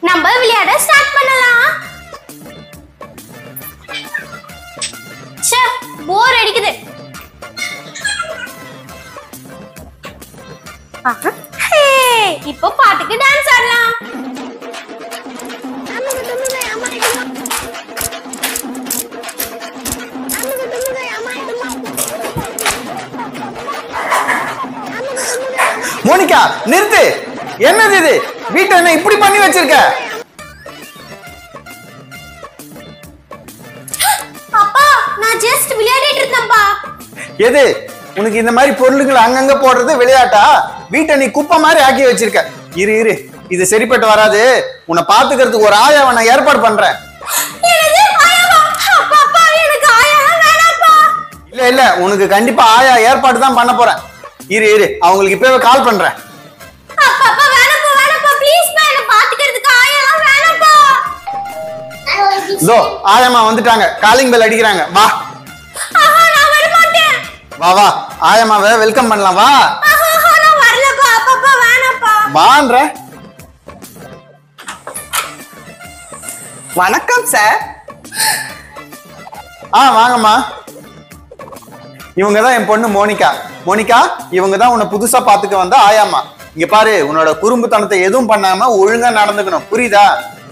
நம்ம விளையாட ஸ்டார்ட் பண்ணலாம். ச்சே, போர் அடிக்குது. இப்போ பாட்டுக்கு டான்ஸ் ஆடலாம். மோனிகா நிறுத்து. என்னது இது? வீட்டை என்ன இப்படி பண்ணி வச்சிருக்க? அப்பா, நான் ஜஸ்ட் விளையாடிட்டு இருந்தேன்ப்பா. எது? உனக்கு இந்த மாதிரி பொருளுங்களை அங்கங்க போடுறது விளையாட்டா? வீட்டை நீ குப்பை மாதிரி ஆக்கி வச்சிருக்க. இரு இரு, இது சரிப்பட்டு வராது. உன்னை பாத்துக்கிறதுக்கு ஒரு ஆயாவை நான் ஏற்பாடு பண்றேன். இல்ல இல்ல, உனக்கு கண்டிப்பா ஆயா ஏற்பாடு தான் பண்ண போறேன். இரு இரு, அவங்களுக்கு இப்பவே கால் பண்றேன். இதோ ஆயம்மா வந்துட்டாங்க. காலிங் பெல் அடிக்கிறாங்க. வா வா வா, ஆயம்மாவை வெல்கம் பண்ணலாம். வா வான்ற. வணக்கம் சார். வாங்கம்மா. இவங்க தான் என் பொண்ணு மோனிகா. மோனிகா, இவங்க தான் உன்னை புதுசா பாத்துக்க வந்த ஆயாம்மா. இங்க பாரு, உன்னோட குறும்புத்தனத்தை எதுவும் பண்ணாம ஒழுங்கா நடந்துக்கணும், புரியுதா?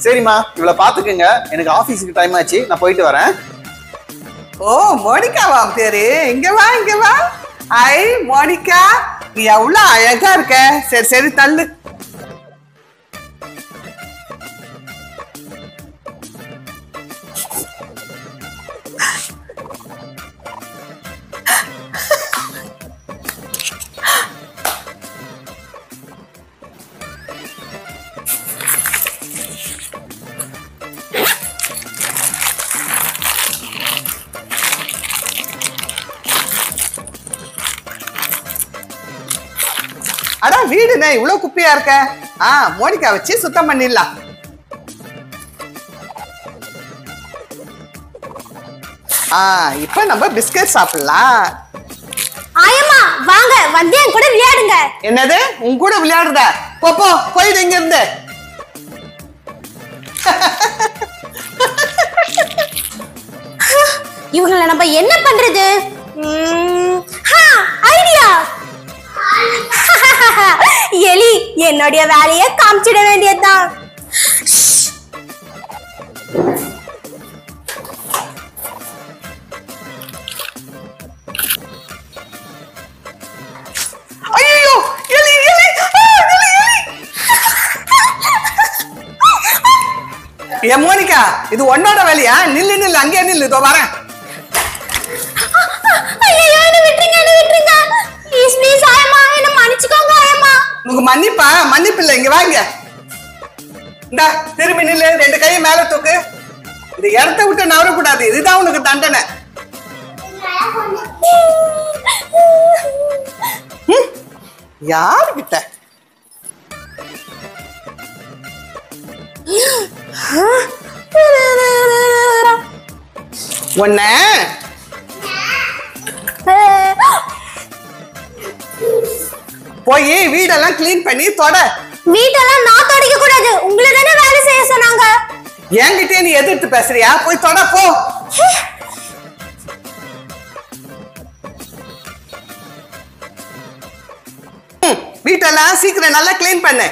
சரிம்மா, இவளை பாத்துக்குங்க. எனக்கு ஆபீஸுக்கு டைம் ஆச்சு, நான் போயிட்டு வரேன். ஓ, மோனிகாவா பேரு? இங்க வா இங்க வா. ஐ மோனிகா, நீ எவ்வளவு அழகா இருக்க. சரி சரி, தள்ளு. அடா, வீடுனே இவ்வளவு குப்பையா இருக்க. மோனிகா வச்சு சுத்தம் பண்ணிடலாம். இப்ப நம்ம பிஸ்கட் சாப்பிடலாம். ஆயம்மா வாங்க, வந்து என் கூட விளையாடுங்க. என்னது? உன் கூட விளையாடுறத? போ போ, போயிடு இங்க இருந்து. இவங்களை நம்ம என்ன பண்றது? ஐடியா! எலி, என்னுடைய வேலையை காமிச்சிட வேண்டியதுதான். ஐயோ, எலி எலி எலி எலி. ஏ மோனிகா, இது உன்னோட வேலையா? நில்லு நில்லு, அங்கே நில்லு, இதோ வரேன். ஐயோ, என்ன விட்டுருங்க, என்ன விட்டுருங்க. ப்ளீஸ் ப்ளீஸ் ஆயம்மா, என்ன மன்னிச்சுக்கோங்க ஆயம்மா. உங்க மன்னிப்பா? மன்னிப்பு இல்லை, இங்க வாங்க. இந்தா திரும்பி நில்லு, ரெண்டு கையை மேல தூக்கு. இந்த இடத்த விட்டு நவரக்கூடாது, இதுதான் உனக்கு தண்டனை. யாருகிட்ட? ஒன்ன போய் வீடெல்லாம் கிளீன் பண்ணி தொட. வீட்டெல்லாம் நான் தொடக்க கூடாது, உங்களை தானே வேலை செய்ய சொன்னாங்க. என்கிட்டே நீ எதிர்த்து பேசுறியா? போய் தொட போ. வீட்டெல்லாம் சீக்கிரம் நல்லா கிளீன் பண்ணு.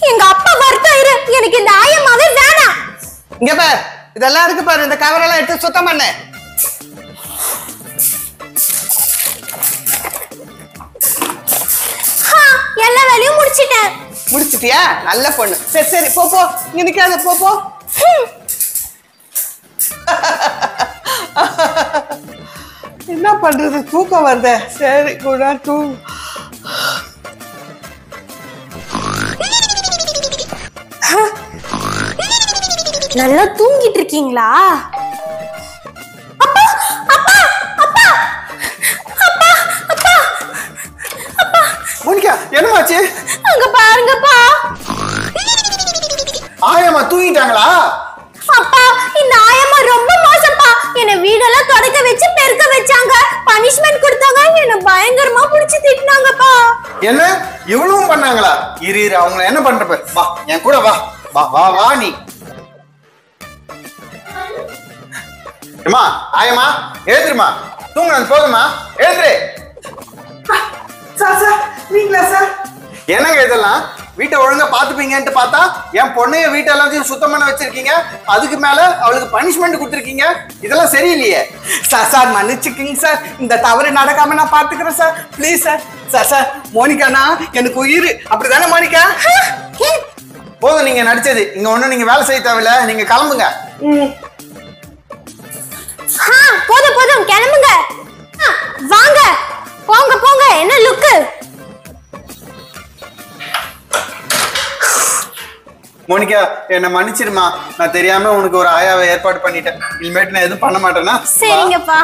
எங்க அப்பா வருத்தாயிரு, எனக்கு இந்த ஆயம்மாவே வேணாம். இங்க பாரு, இதெல்லாம் இருக்கு பாரு, இந்த கவரெல்லாம் எடுத்து சுத்தம் பண்ணு. எல்லா வேலையும் முடிச்சிட்டேன். முடிச்சிட்டியா? நல்ல பொண்ணு. சரி சரி, போ போ, இங்க நிக்காத, போ போ. என்ன பண்றது, தூக்கம் வருது. சரி கூட தூங்கு. நல்லா தூங்கிட்டு இருக்கீங்களா? அப்பா அப்பா அப்பா அப்பா அப்பா அப்பா. மோனிகா, என்னமாச்சு? அங்க பாருங்கப்பா. ஆயம்மா தூங்கிட்டாங்களா? அப்பா, இந்த ஆயம்மா ரொம்ப மோசப்பா. என்ன வீடெல்லாம் தொடக்க வச்சு பெருக்க வச்சாங்க, பனிஷ்மெண்ட் கொடுத்தாங்க, என்ன பயங்கரமா புடிச்சு திட்டினாங்கப்பா. என்ன இவ்வளவும் பண்ணாங்களா? இரு இரு, அவங்க என்ன பண்றப்ப வா, என் கூட வா வா வா வா. நீ ஏமா ஆயம்மா எழுதுருமா, தூங்குனது போதுமா, எழுதுரு. சார் சார் நீங்களா சார்? என்னங்க இதெல்லாம்? வீட்டை ஒழுங்கா பாத்துப்பீங்கன்ட்டு பார்த்தா என் பொண்ணைய வீட்டை எல்லாத்தையும் சுத்தம் பண்ண வச்சிருக்கீங்க, அதுக்கு மேல அவளுக்கு பனிஷ்மெண்ட் கொடுத்துருக்கீங்க. இதெல்லாம் சரியில்லையே. சார் சார் மன்னிச்சுக்கிங்க சார், இந்த தவறு நடக்காம நான் பாத்துக்கிறேன் sir, please sir. Sir sir மோனிகானா எனக்கு உயிர், அப்படிதானே மோனிகா? போதும் நீங்க நடிச்சது, இங்க ஒண்ணு நீங்க வேலை செய்ய தேவையில்ல, நீங்க கிளம்புங்க. போதும் போதும் கிளம்புங்க. வாங்க போங்க போங்க. என்ன லுக்கு? மோனிகா என்ன மன்னிச்சிருமா, நான் தெரியாம உனக்கு ஒரு ஆயாவை ஏற்பாடு பண்ணிட்டேன். இனிமேட்டு நான் எதுவும் பண்ண மாட்டேன்னா. சரிங்கப்பா.